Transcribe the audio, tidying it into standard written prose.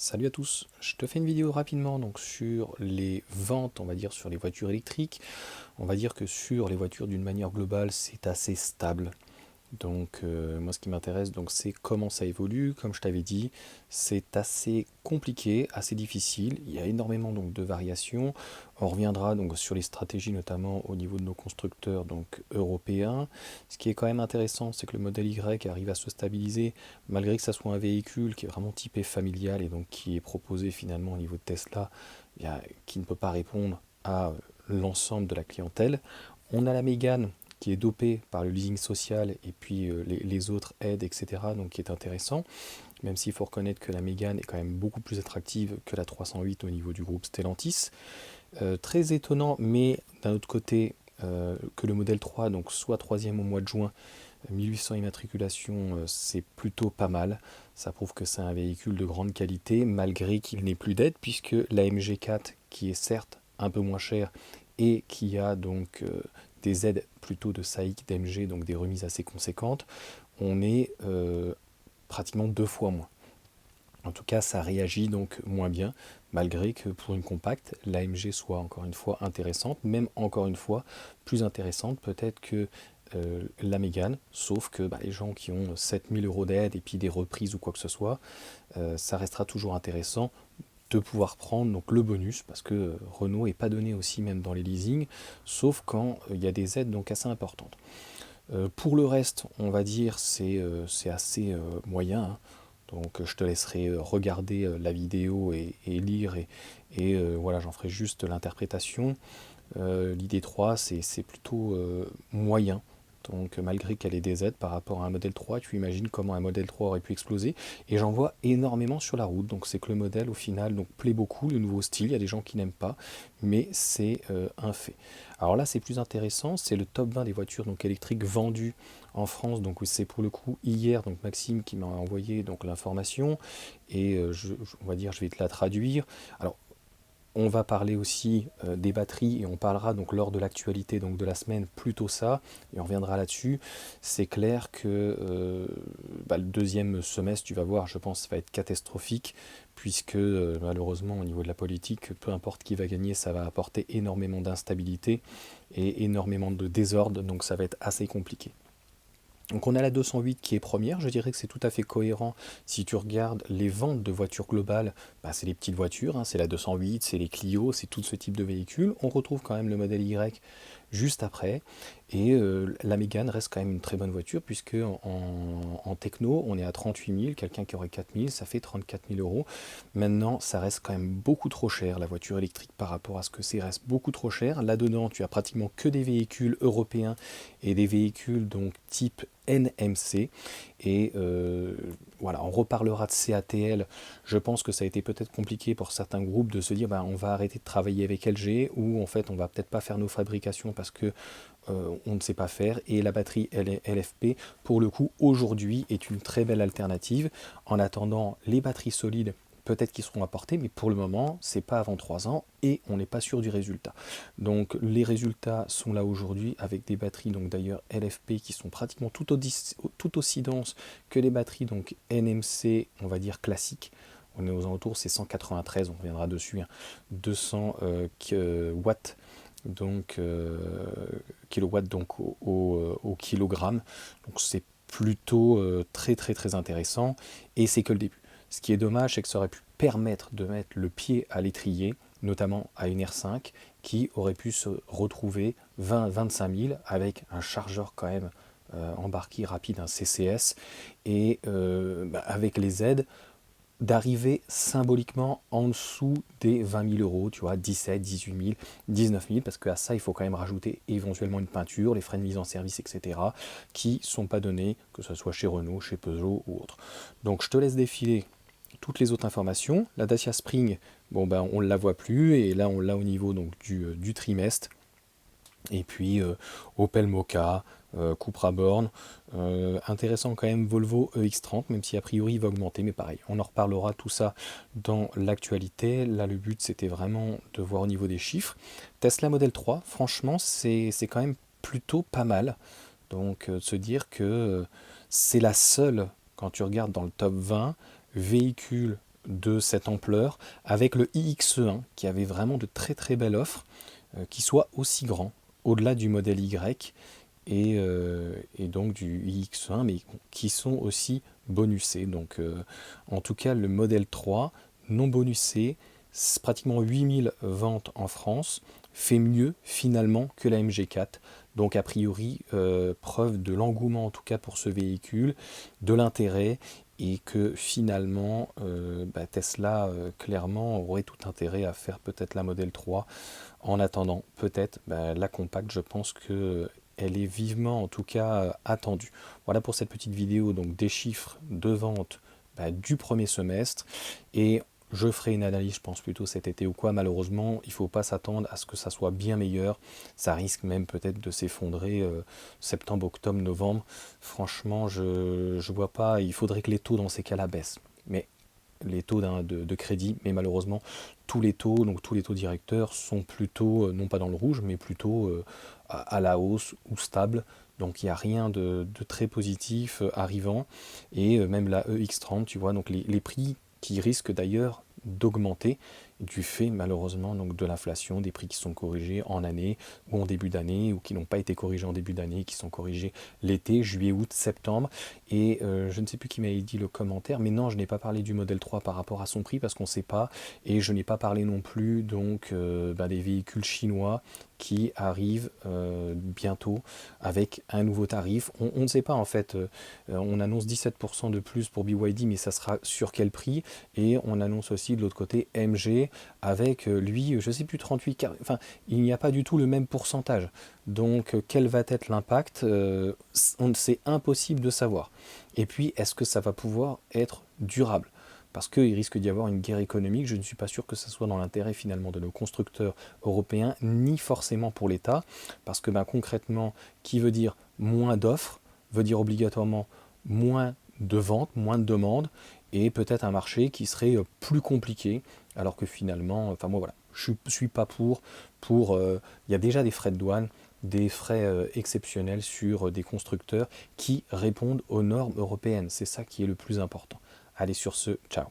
Salut à tous, je te fais une vidéo rapidement donc sur les ventes, on va dire sur les voitures électriques. On va dire que sur les voitures d'une manière globale, c'est assez stable. Donc moi ce qui m'intéresse donc c'est comment ça évolue. Comme je t'avais dit, c'est assez compliqué, assez difficile. Il y a énormément donc de variations. On reviendra donc sur les stratégies notamment au niveau de nos constructeurs donc européens. Ce qui est quand même intéressant, c'est que le modèle Y arrive à se stabiliser malgré que ça soit un véhicule qui est vraiment typé familial et donc qui est proposé finalement au niveau de Tesla, qui ne peut pas répondre à l'ensemble de la clientèle. On a la Mégane qui est dopé par le leasing social et puis les autres aides, etc. Donc qui est intéressant, même s'il faut reconnaître que la Mégane est quand même beaucoup plus attractive que la 308 au niveau du groupe Stellantis. Très étonnant, mais d'un autre côté, que le modèle 3 donc soit troisième au mois de juin, 1800 immatriculations, c'est plutôt pas mal. Ça prouve que c'est un véhicule de grande qualité, malgré qu'il n'ait plus d'aide, puisque la MG4, qui est certes un peu moins chère et qui a donc des aides plutôt de SAIC, d'MG, donc des remises assez conséquentes, on est pratiquement deux fois moins. En tout cas, ça réagit donc moins bien, malgré que pour une compacte, l'AMG soit encore une fois intéressante, même encore une fois plus intéressante peut-être que la Mégane, sauf que les gens qui ont 7000 euros d'aide et puis des reprises ou quoi que ce soit, ça restera toujours intéressant de pouvoir prendre donc le bonus, parce que Renault n'est pas donné aussi même dans les leasings, sauf quand il y a des aides donc assez importantes. Pour le reste, on va dire c'est assez moyen, hein. Donc je te laisserai regarder la vidéo et lire et voilà, j'en ferai juste l'interprétation. L'idée 3, c'est plutôt moyen. Donc malgré qu'elle ait des aides par rapport à un modèle 3, tu imagines comment un modèle 3 aurait pu exploser. Et j'en vois énormément sur la route. Donc c'est que le modèle au final donc, plaît beaucoup, le nouveau style. Il y a des gens qui n'aiment pas, mais c'est un fait. Alors là c'est plus intéressant, c'est le top 20 des voitures donc, électriques vendues en France. Donc c'est pour le coup hier donc Maxime qui m'a envoyé donc l'information. Et on va dire je vais te la traduire. Alors on va parler aussi des batteries et on parlera donc lors de l'actualité donc de la semaine plutôt ça et on reviendra là-dessus. C'est clair que le deuxième semestre, tu vas voir, je pense, va être catastrophique puisque malheureusement au niveau de la politique, peu importe qui va gagner, ça va apporter énormément d'instabilité et énormément de désordre, donc ça va être assez compliqué. Donc on a la 208 qui est première, je dirais que c'est tout à fait cohérent. Si tu regardes les ventes de voitures globales, c'est les petites voitures, hein, c'est la 208, c'est les Clio, c'est tout ce type de véhicules. On retrouve quand même le modèle Y juste après. Et la Mégane reste quand même une très bonne voiture puisque en techno, on est à 38 000, quelqu'un qui aurait 4 000, ça fait 34 000 euros. Maintenant, ça reste quand même beaucoup trop cher, la voiture électrique par rapport à ce que c'est, reste beaucoup trop cher. Là-dedans, tu as pratiquement que des véhicules européens et des véhicules donc type NMC. Et voilà, on reparlera de CATL. Je pense que ça a été peut-être compliqué pour certains groupes de se dire on va arrêter de travailler avec LG ou en fait on va peut-être pas faire nos fabrications parce que on ne sait pas faire. Et la batterie LFP, pour le coup, aujourd'hui est une très belle alternative. En attendant, les batteries solides, peut-être qu'ils seront apportés, mais pour le moment, c'est pas avant 3 ans et on n'est pas sûr du résultat. Donc les résultats sont là aujourd'hui avec des batteries donc d'ailleurs LFP qui sont pratiquement tout aussi denses que les batteries donc NMC, on va dire classiques. On est aux alentours, c'est 193, on reviendra dessus, hein, 200 watts donc kilowatts donc au kilogramme. Donc c'est plutôt très très très intéressant et c'est que le début. Ce qui est dommage, c'est que ça aurait pu permettre de mettre le pied à l'étrier, notamment à une R5 qui aurait pu se retrouver 20-25 000 avec un chargeur quand même embarqué rapide, un CCS, et avec les aides, d'arriver symboliquement en dessous des 20 000 euros, tu vois, 17, 18 000, 19 000, parce qu'à ça, il faut quand même rajouter éventuellement une peinture, les frais de mise en service, etc., qui ne sont pas donnés, que ce soit chez Renault, chez Peugeot ou autre. Donc je te laisse défiler toutes les autres informations. La Dacia Spring, on ne la voit plus, et là on l'a au niveau donc, du trimestre. Et puis Opel Mokka, Cupra Born, intéressant quand même Volvo EX30, même si a priori il va augmenter, mais pareil, on en reparlera tout ça dans l'actualité. Là le but c'était vraiment de voir au niveau des chiffres. Tesla Model 3, franchement c'est quand même plutôt pas mal. Donc de se dire que c'est la seule, quand tu regardes dans le top 20, véhicule de cette ampleur, avec le iX1 qui avait vraiment de très très belles offres, qui soit aussi grand, au-delà du modèle Y et donc du iX1, mais qui sont aussi bonusés. Donc en tout cas le modèle 3 non bonusé, c'est pratiquement 8000 ventes en France, fait mieux finalement que la MG4. Donc a priori, preuve de l'engouement en tout cas pour ce véhicule, de l'intérêt, et que finalement Tesla clairement aurait tout intérêt à faire peut-être la modèle 3 en attendant peut-être la compacte. Je pense que elle est vivement en tout cas attendue. Voilà pour cette petite vidéo donc des chiffres de vente du premier semestre, et je ferai une analyse, je pense, plutôt cet été ou quoi. Malheureusement, il ne faut pas s'attendre à ce que ça soit bien meilleur. Ça risque même peut-être de s'effondrer septembre, octobre, novembre. Franchement, je ne vois pas. Il faudrait que les taux dans ces cas-là baissent. Mais les taux de crédit, mais malheureusement, tous les taux, donc tous les taux directeurs sont plutôt, non pas dans le rouge, mais plutôt à la hausse ou stable. Donc il n'y a rien de très positif arrivant. Et même la EX30, tu vois, donc les prix qui risquent d'ailleurs d'augmenter du fait malheureusement donc de l'inflation, des prix qui sont corrigés en année ou en début d'année, ou qui n'ont pas été corrigés en début d'année, qui sont corrigés l'été, juillet, août, septembre. Et je ne sais plus qui m'avait dit le commentaire, mais non, je n'ai pas parlé du modèle 3 par rapport à son prix parce qu'on ne sait pas, et je n'ai pas parlé non plus donc des véhicules chinois qui arrivent bientôt avec un nouveau tarif. On ne sait pas en fait, on annonce 17% de plus pour BYD, mais ça sera sur quel prix? Et on annonce aussi de l'autre côté MG avec lui, je ne sais plus, 38, enfin il n'y a pas du tout le même pourcentage. Donc quel va être l'impact? C'est impossible de savoir. Et puis est-ce que ça va pouvoir être durable? Parce qu'il risque d'y avoir une guerre économique. Je ne suis pas sûr que ce soit dans l'intérêt finalement de nos constructeurs européens, ni forcément pour l'État, parce que concrètement, qui veut dire moins d'offres, veut dire obligatoirement moins de ventes, moins de demandes, et peut-être un marché qui serait plus compliqué, alors que finalement, enfin moi voilà, je ne suis pas il y a déjà des frais de douane, des frais exceptionnels sur des constructeurs qui répondent aux normes européennes. C'est ça qui est le plus important. Allez, sur ce, ciao.